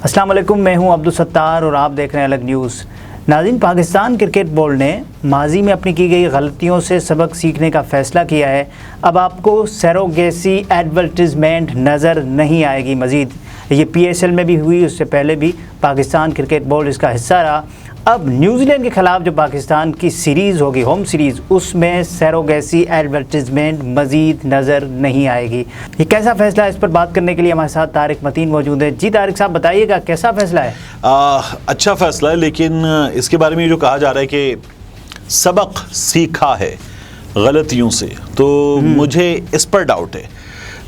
السلام علیکم، میں ہوں عبدالستار اور آپ دیکھ رہے ہیں الگ نیوز۔ ناظرین، پاکستان کرکٹ بورڈ نے ماضی میں اپنی کی گئی غلطیوں سے سبق سیکھنے کا فیصلہ کیا ہے۔ اب آپ کو سیروگیسی ایڈورٹیزمنٹ نظر نہیں آئے گی مزید۔ یہ پی ایس ایل میں بھی ہوئی، اس سے پہلے بھی پاکستان کرکٹ بورڈ اس کا حصہ رہا۔ اب نیوزی لینڈ کے خلاف جو پاکستان کی سیریز ہوگی، ہوم سیریز، اس میں سیروگیسی ایڈورٹیزمنٹ مزید نظر نہیں آئے گی۔ یہ کیسا فیصلہ ہے، اس پر بات کرنے کے لیے ہمارے ساتھ طارق متین موجود ہے۔ جی طارق صاحب، بتائیے گا کیسا فیصلہ ہے؟ اچھا فیصلہ ہے، لیکن اس کے بارے میں جو کہا جا رہا ہے کہ سبق سیکھا ہے غلطیوں سے، تو مجھے اس پر ڈاؤٹ ہے۔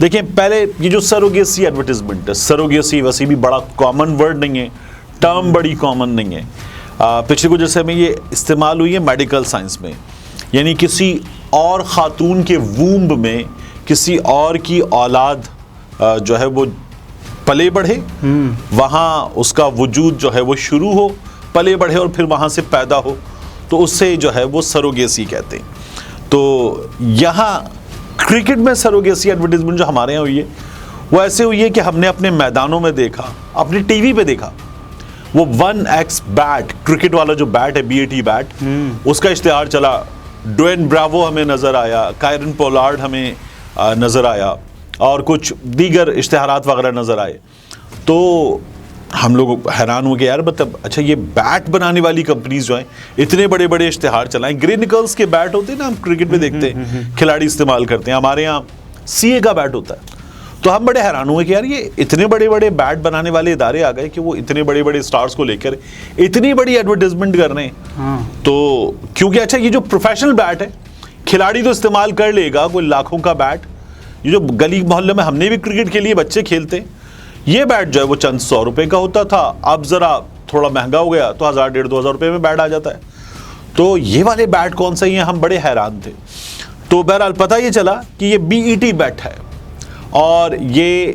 دیکھیں، پہلے یہ جو سیروگیسی ایڈورٹیزمنٹ ہے، سیروگیسی ویسے بھی بڑا کامن ورڈ نہیں ہے، ٹرم بڑی کامن نہیں ہے۔ پچھلے کچھ عرصے میں یہ استعمال ہوئی ہے میڈیکل سائنس میں، یعنی کسی اور خاتون کے وومب میں کسی اور کی اولاد جو ہے وہ پلے بڑھے، وہاں اس کا وجود جو ہے وہ شروع ہو، پلے بڑھے اور پھر وہاں سے پیدا ہو، تو اس سے جو ہے وہ سیروگیسی کہتے ہیں۔ تو یہاں کرکٹ میں سیروگیسی ایڈورٹیزمنٹ جو ہمارے یہاں ہوئی ہے، وہ ایسے ہوئی ہے کہ ہم نے اپنے میدانوں میں دیکھا، اپنی ٹی وی پہ دیکھا، وہ 1x بیٹ، کرکٹ والا جو بیٹ ہے، BAT بیٹ، اس کا اشتہار چلا، ڈوین براوو ہمیں نظر آیا، کائرن پولارڈ ہمیں نظر آیا، اور کچھ دیگر اشتہارات وغیرہ نظر آئے۔ تو ہم لوگ حیران ہوئے کہ یار مطلب اچھا یہ بیٹ بنانے والی کمپنیز جو ہیں اتنے بڑے بڑے اشتہار چلائیں۔ گرے نکلز کے بیٹ ہوتے ہیں نا، ہم کرکٹ میں دیکھتے ہیں کھلاڑی استعمال کرتے ہیں، ہمارے یہاں CA کا بیٹ ہوتا ہے۔ تو ہم بڑے حیران ہوئے کہ یار یہ اتنے بڑے بڑے بیٹ بنانے والے ادارے آ گئے کہ وہ اتنے بڑے بڑے سٹارز کو لے کر اتنی بڑی ایڈورٹیزمنٹ کر رہے ہیں۔ تو کیونکہ اچھا یہ جو پروفیشنل بیٹ ہے، کھلاڑی تو استعمال کر لے گا، کوئی لاکھوں کا بیٹ، یہ جو گلی محلے میں ہم نے بھی کرکٹ کے لیے بچے کھیلتے ہیں، یہ بیٹ جو ہے وہ چند 100 روپے کا ہوتا تھا، اب ذرا تھوڑا مہنگا ہو گیا تو 1000 1,500 2,000 روپے میں بیٹ آ جاتا ہے۔ تو یہ والے بیٹ کون سے ہیں، ہم بڑے حیران تھے۔ تو بہرحال پتہ یہ چلا کہ یہ BET بیٹ ہے، اور یہ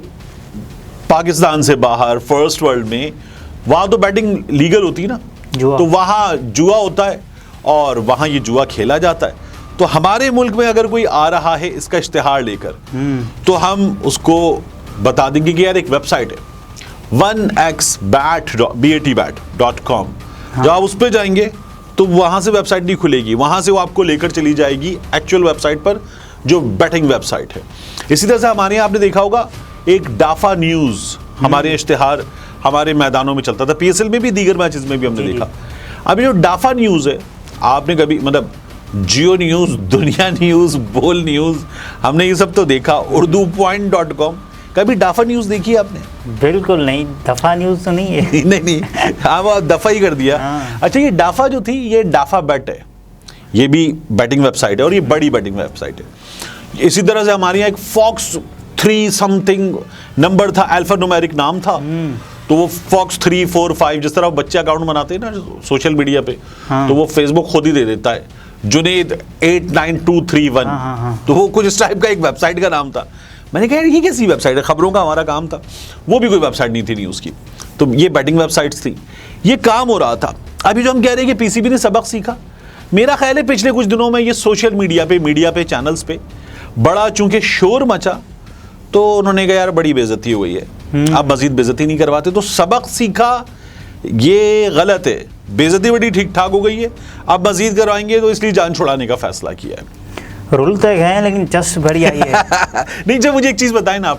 پاکستان سے باہر فرسٹ ورلڈ میں وہاں تو بیٹنگ لیگل ہوتی ہے نا، تو وہاں جوا ہوتا ہے اور وہاں یہ جوا کھیلا جاتا ہے۔ تو ہمارے ملک میں اگر کوئی آ رہا ہے اس کا اشتہار لے کر، تو ہم اس کو بتا دیں گے کہ یار ایک ویب سائٹ ہے 1xbat.com، جب آپ اس پہ جائیں گے تو وہاں سے ویب سائٹ نہیں کھلے گی، وہاں سے وہ آپ کو لے کر چلی جائے گی ایکچوئل ویب سائٹ پر جو بیٹنگ ویب سائٹ ہے۔ اسی طرح سے ہمارے یہاں آپ نے دیکھا ہوگا ایک ڈافا نیوز، ہمارے اشتہار ہمارے میدانوں میں چلتا تھا، PSL میں بھی، دیگر میچز میں بھی ہم نے دیکھا۔ اب یہ جو ڈافا نیوز ہے، آپ نے کبھی مطلب جیو نیوز، دنیا نیوز، بول نیوز، ہم نے یہ سب تو دیکھا، urdupoint.com، کبھی ڈافا نیوز دیکھی آپ نے؟ بالکل نہیں، دفعہ نیوز تو نہیں ہے۔ نہیں، ہاں وہ دفعہ ہی کر دیا۔ اچھا یہ ڈافا جو تھی، یہ ڈافا بیٹ ہے، یہ بھی بیٹنگ ویب سائٹ ہے، اور یہ بڑی بیٹنگ ویب سائٹ ہے۔ اسی طرح سے ہمارے یہاں ایک فاکس 3 سم تھنگ نمبر تھا، الفا نومیرک نام تھا، تو وہ فاکس 3 4 5، جس طرح بچے اکاؤنٹ بناتے ہیں نا سوشل میڈیا پہ، تو وہ فیس بک خود ہی دے دیتا ہے، جنید 89231، تو وہ کچھ اس ٹائپ کا ایک ویب سائٹ کا نام تھا۔ میں نے کہا یہ کیسی ویب سائٹ ہے، خبروں کا ہمارا کام تھا، وہ بھی کوئی ویب سائٹ نہیں تھی نیوز کی، تو یہ بیٹنگ ویب سائٹس تھی، یہ کام ہو رہا تھا۔ ابھی جو ہم کہہ رہے ہیں کہ PCB نے سبق سیکھا، میرا خیال ہے پچھلے کچھ دنوں میں یہ سوشل میڈیا پہ چینلز پہ بڑا چونکہ شور مچا، تو انہوں نے کہا یار بڑی بے عزتی ہوئی ہے، اب مزید بے عزتی نہیں کرواتے، تو سبق سیکھا یہ غلط ہے، بے عزتی بڑی ٹھیک ٹھاک ہو گئی ہے، اب مزید کروائیں گے تو اس لیے جان چھڑانے کا فیصلہ کیا ہے۔ رول تک ہیں لیکن چس بڑی آئی ہے۔ نہیں، جب مجھے ایک چیز بتائیں نا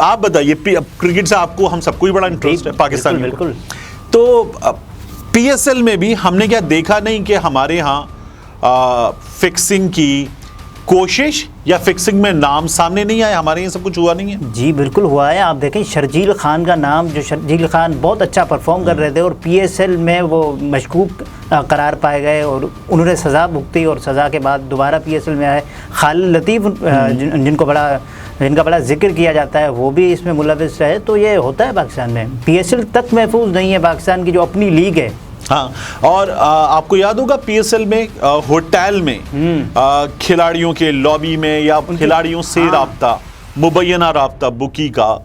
آپ بتائیے، کرکٹ سے آپ کو، ہم سب کو ہی بڑا انٹرسٹ ہے پاکستان میں، بالکل، تو PSL میں بھی ہم نے کیا دیکھا نہیں کہ ہمارے ہاں فکسنگ کی کوشش یا فکسنگ میں نام سامنے نہیں آئے، ہمارے یہاں سب کچھ ہوا نہیں ہے؟ جی بالکل ہوا ہے۔ آپ دیکھیں شرجیل خان کا نام، جو شرجیل خان بہت اچھا پرفارم کر رہے تھے اور PSL میں وہ مشکوک قرار پائے گئے، اور انہوں نے سزا بھگتی، اور سزا کے بعد دوبارہ PSL میں آئے۔ خالد لطیف جن کا بڑا ذکر کیا جاتا ہے، وہ بھی اس میں ملوث رہے۔ تو یہ ہوتا ہے پاکستان میں، PSL تک محفوظ نہیں ہے پاکستان کی جو اپنی لیگ ہے۔ ہاں، اور آپ کو یاد ہوگا PSL میں ہوٹل میں کھلاڑیوں کے لابی میں یا کھلاڑیوں سے رابطہ، مبینہ رابطہ بکی کا،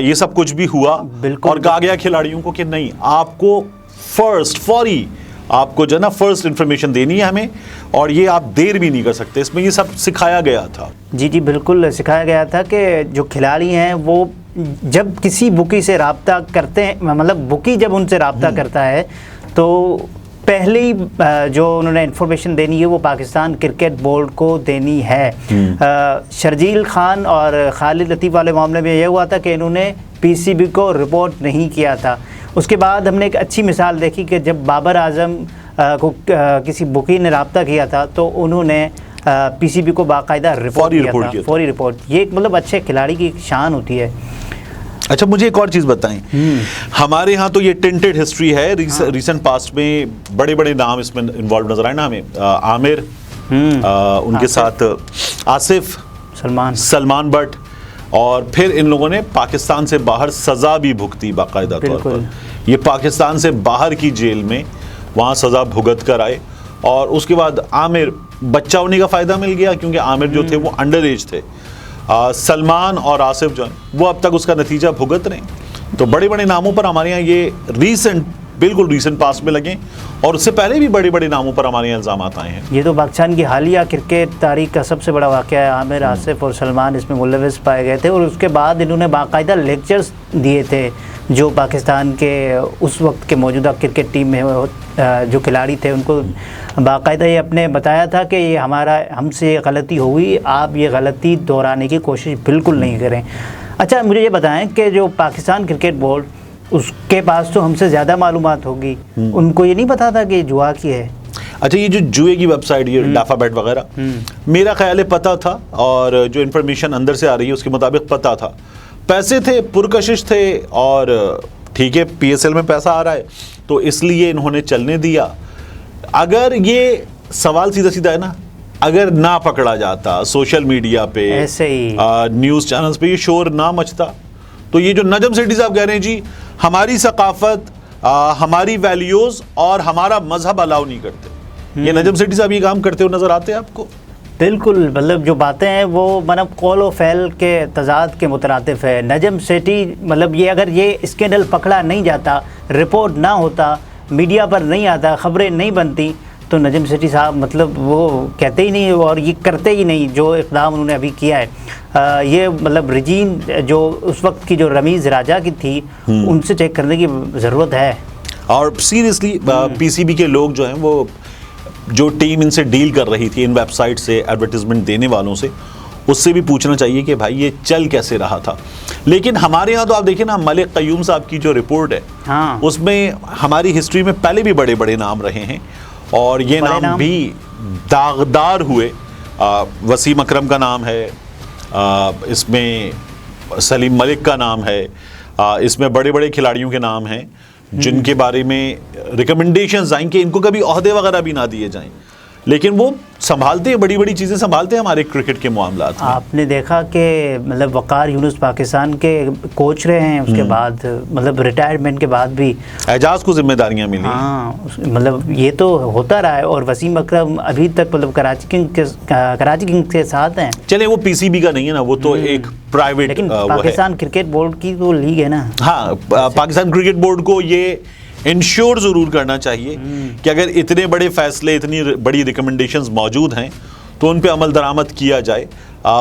یہ سب کچھ بھی ہوا، اور کہا گیا کھلاڑیوں کو کہ نہیں، آپ کو فوری آپ کو جو ہے نا فرسٹ انفارمیشن دینی ہے ہمیں، اور یہ آپ دیر بھی نہیں کر سکتے، اس میں یہ سب سکھایا گیا تھا۔ جی بالکل سکھایا گیا تھا کہ جو کھلاڑی ہیں وہ جب کسی بکی سے رابطہ کرتے ہیں، مطلب بکی جب ان سے رابطہ کرتا ہے تو پہلی جو انہوں نے انفارمیشن دینی ہے وہ پاکستان کرکٹ بورڈ کو دینی ہے. شرجیل خان اور خالد لطیف والے معاملے میں یہ ہوا تھا کہ انہوں نے پی سی بی کو رپورٹ نہیں کیا تھا. اس کے بعد ہم نے ایک اچھی مثال دیکھی کہ جب بابر اعظم کو کسی بکی نے رابطہ کیا تھا تو انہوں نے پی سی بی کو باقاعدہ رپورٹ کیا تھا، فوری رپورٹ. یہ ایک مطلب اچھے کھلاڑی کی شان ہوتی ہے. اچھا مجھے ایک اور چیز بتائیں، ہمارے ہاں تو یہ ٹنٹڈ ہسٹری ہے، ریسنٹ پاسٹ میں بڑے بڑے نام اس میں انوالو نظر آئے نا ہمیں، عامر، ان کے ساتھ آصف، سلمان بٹ، اور پھر ان لوگوں نے پاکستان سے باہر سزا بھی بھگتی باقاعدہ طور پر. یہ پاکستان سے باہر کی جیل میں وہاں سزا بھگت کر آئے، اور اس کے بعد عامر بچہ ہونے کا فائدہ مل گیا کیونکہ عامر جو تھے وہ انڈر ایج تھے. سلمان اور آصف جو ہیں وہ اب تک اس کا نتیجہ بھگت رہے ہیں. تو بڑے بڑے ناموں پر ہمارے یہاں یہ بالکل ریسنٹ پاس میں لگیں، اور اس سے پہلے بھی بڑے بڑے ناموں پر ہمارے یہاں الزامات آئے ہیں. یہ تو پاکستان کی حالیہ کرکٹ تاریخ کا سب سے بڑا واقعہ ہے. عامر، آصف اور سلمان اس میں ملوث پائے گئے تھے، اور اس کے بعد انہوں نے باقاعدہ لیکچرز دیے تھے جو پاکستان کے اس وقت کے موجودہ کرکٹ ٹیم میں جو کھلاڑی تھے ان کو باقاعدہ یہ اپنے بتایا تھا کہ یہ ہم سے یہ غلطی ہوئی، آپ یہ غلطی دہرانے کی کوشش بالکل نہیں کریں. اچھا مجھے یہ بتائیں کہ جو پاکستان کرکٹ بورڈ، اس کے پاس تو ہم سے زیادہ معلومات ہوگی، ان کو یہ نہیں پتا تھا کہ جوا کی ہے؟ اچھا یہ جو جوئے کی ویب سائٹ، یہ ڈافا بیٹ وغیرہ، میرا خیال ہے پتا تھا، اور جو انفارمیشن اندر سے آ رہی ہے اس کے مطابق پتا تھا. پیسے تھے، پرکشش تھے، اور ٹھیک ہے پی ایس ایل میں پیسہ آ رہا ہے تو اس لیے انہوں نے چلنے دیا. اگر یہ سوال سیدھا سیدھا ہے نا، اگر نہ پکڑا جاتا سوشل میڈیا پہ، ایسے ہی نیوز چینلز پہ یہ شور نہ مچتا، تو یہ جو نجم سیٹھی صاحب کہہ رہے ہیں جی ہماری ثقافت، ہماری ویلیوز اور ہمارا مذہب الاؤ نہیں کرتے، یہ نجم سیٹھی صاحب یہ کام کرتے ہوئے نظر آتے ہیں آپ کو؟ بالکل، مطلب جو باتیں ہیں وہ مطلب قول و فعل کے تضاد کے مترادف ہے. نجم سیٹھی مطلب یہ اگر یہ اسکینڈل پکڑا نہیں جاتا، رپورٹ نہ ہوتا، میڈیا پر نہیں آتا، خبریں نہیں بنتی، تو نجم سیٹھی صاحب مطلب وہ کہتے ہی نہیں اور یہ کرتے ہی نہیں جو اقدام انہوں نے ابھی کیا ہے. یہ مطلب رجین جو اس وقت کی جو رمیز راجہ کی تھی ان سے چیک کرنے کی ضرورت ہے. اور سیریسلی پی سی بی کے لوگ جو ہیں، وہ جو ٹیم ان سے ڈیل کر رہی تھی ان ویب سائٹ سے، ایڈورٹیزمنٹ دینے والوں سے، اس سے بھی پوچھنا چاہیے کہ بھائی یہ چل کیسے رہا تھا. لیکن ہمارے یہاں تو آپ دیکھیں نا، ملک قیوم صاحب کی جو رپورٹ ہے اس میں ہماری ہسٹری میں پہلے بھی بڑے بڑے نام رہے ہیں، اور یہ نام بھی داغدار ہوئے. وسیم اکرم کا نام ہے، اس میں سلیم ملک کا نام ہے، اس میں بڑے بڑے کھلاڑیوں کے نام ہیں جن کے بارے میں ریکمنڈیشنز آئیں کہ ان کو کبھی عہدے وغیرہ بھی نہ دیے جائیں، لیکن وہ سنبھالتے ہیں، بڑی بڑی چیزیں سنبھالتے ہیں ہمارے کرکٹ کے معاملات میں. آپ نے دیکھا کہ مطلب وقار یونس پاکستان کے کوچ رہے ہیں، اس کے بعد مطلب ریٹائرمنٹ کے بعد بھی اعجاز کو ذمہ داریاں ملی. ہاں مطلب یہ تو ہوتا رہا ہے. اور وسیم اکرم ابھی تک مطلب کراچی کنگ کے ساتھ ہیں. چلیں وہ پی سی بی کا نہیں ہے نا، وہ تو ایک پرائیویٹ، لیکن پاکستان کرکٹ بورڈ کی تو لیگ ہے نا. ہاں پاکستان کرکٹ بورڈ کو یہ انشور ضرور کرنا چاہیے کہ اگر اتنے بڑے فیصلے، اتنی بڑی ریکمنڈیشنز موجود ہیں تو ان پہ عمل درآمد کیا جائے.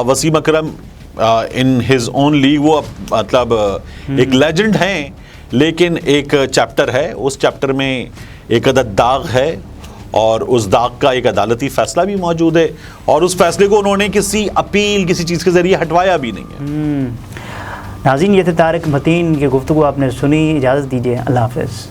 وسیم اکرم ان ہز اون لیگ وہ مطلب ایک لیجنڈ ہیں، لیکن ایک چیپٹر ہے، اس چیپٹر میں ایک عدد داغ ہے، اور اس داغ کا ایک عدالتی فیصلہ بھی موجود ہے، اور اس فیصلے کو انہوں نے کسی اپیل، کسی چیز کے ذریعے ہٹوایا بھی نہیں ہے. ناظرین، یہ تھے طارق متین کی گفتگو آپ نے سنی. اجازت دیجیے، اللہ حافظ.